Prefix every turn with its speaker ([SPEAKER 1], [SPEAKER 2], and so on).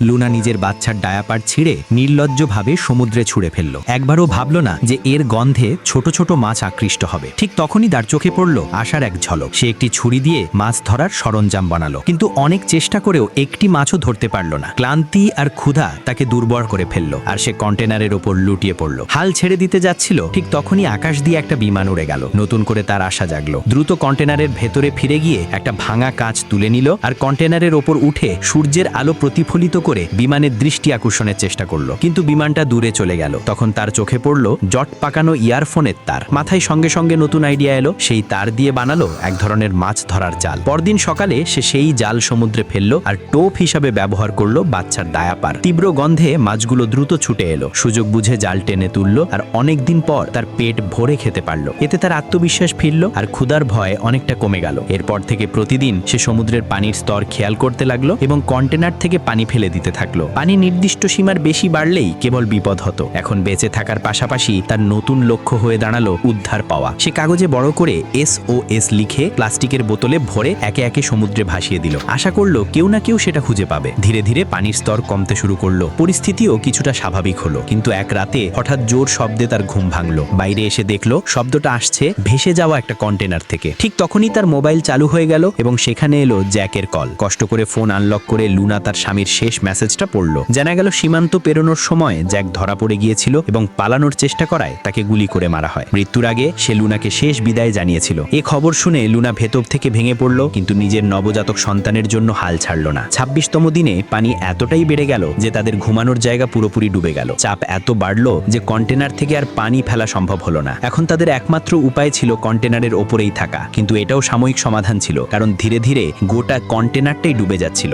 [SPEAKER 1] Luna নিজের বাচ্চার diaper ছিঁড়ে নির্লজ্জভাবে সমুদ্রে ছুঁড়ে ফেলল। একবারও ভাবল না যে এর গন্ধে ছোট ছোট মাছ আকৃষ্ট হবে। ঠিক তখনই তার চোখে পড়ল আশার এক ঝলক। সে একটি ছুরি দিয়ে মাছ ধরার সরঞ্জাম বানালো, কিন্তু অনেক চেষ্টা করেও একটি মাছও ধরতে পারল না। ক্লান্তি আর ক্ষুধা তাকে দুর্বল করে ফেলল, আর সে কন্টেনারের ওপর লুটিয়ে পড়ল। হাল ছেড়ে দিতে যাচ্ছিল, ঠিক তখনই আকাশ দিয়ে একটা বিমান উড়ে গেল। নতুন করে তার আশা জাগলো। দ্রুত কন্টেনারের ভেতরে ফিরে গিয়ে একটা ভাঙা কাঁচ তুলে নিল আর কন্টেনারের ওপর উঠে সূর্যের আলো প্রতিফলিত করে বিমানের দৃষ্টি আকর্ষণের চেষ্টা করলো, কিন্তু বিমানটা দূরে চলে গেল। তখন তার চোখে পড়ল জট পাকানো ইয়ারফোনের তার। মাথায় সঙ্গে সঙ্গে নতুন আইডিয়া এলো। সেই তার দিয়ে বানালো এক ধরনের মাছ ধরার জাল। পরদিন সকালে সে সেই জাল সমুদ্রে ফেললো আর টোপ হিসাবে ব্যবহার করলো বাচ্চার ডায়াপার। তীব্র গন্ধে মাছগুলো দ্রুত ছুটে এলো। সুযোগ বুঝে জাল টেনে তুললো আর অনেকদিন পর তার পেট ভরে খেতে পারলো। এতে তার আত্মবিশ্বাস ফিরল আর ক্ষুধার ভয় অনেকটা কমে গেল। এরপর থেকে প্রতিদিন সে সমুদ্রের পানির স্তর খেয়াল করতে লাগলো এবং কন্টেনার থেকে পানি ফেলে দিতে থাকলো। পানি নির্দিষ্ট সীমার বেশি বাড়লেই কেবল বিপদ হতো। এখন বেঁচে থাকার পাশাপাশি তার নতুন লক্ষ্য হয়ে দাঁড়ালো উদ্ধার পাওয়া। সে কাগজে বড় করে SOS লিখে প্লাস্টিকের বোতলে ভরে একে একে সমুদ্রে ভাসিয়ে দিল। আশা করলো কেউ না কেউ সেটা খুঁজে পাবে। ধীরে ধীরে পানির স্তর কমতে শুরু করলো। পরিস্থিতিও কিছুটা স্বাভাবিক হলো, কিন্তু এক রাতে হঠাৎ জোর শব্দে তার ঘুম ভাঙলো। বাইরে এসে দেখলো শব্দটা আসছে ভেসে যাওয়া একটা কন্টেনার থেকে। ঠিক তখনই তার মোবাইল চালু হয়ে গেল এবং সেখানে এলো জ্যাকের কল। কষ্ট করে ফোন আনলক করে লুনা তার স্বামীর শেষ মেসেজটা পড়লো। জানা গেল সীমান্ত পেরোনোর সময় জ্যাক ধরা পড়ে গিয়েছিল এবং পালানোর চেষ্টা করায় তাকে গুলি করে মারা হয়। মৃত্যুর আগে সে লুনাকে শেষ বিদায় জানিয়েছিল। এ খবর শুনে লুনা ভেতর থেকে ভেঙে পড়ল, কিন্তু নিজের নবজাতক সন্তানের জন্য হাল ছাড়ল না। 26তম দিনে পানি এতটাই বেড়ে গেল যে তাদের ঘুমানোর জায়গা পুরোপুরি ডুবে গেল। চাপ এত বাড়লো যে কন্টেনার থেকে আর পানি ফেলা সম্ভব হলো না। এখন তাদের একমাত্র উপায় ছিল কন্টেনারের ওপরেই থাকা, কিন্তু এটাও সাময়িক সমাধান ছিল, কারণ ধীরে ধীরে গোটা কন্টেনারটাই ডুবে যাচ্ছিল।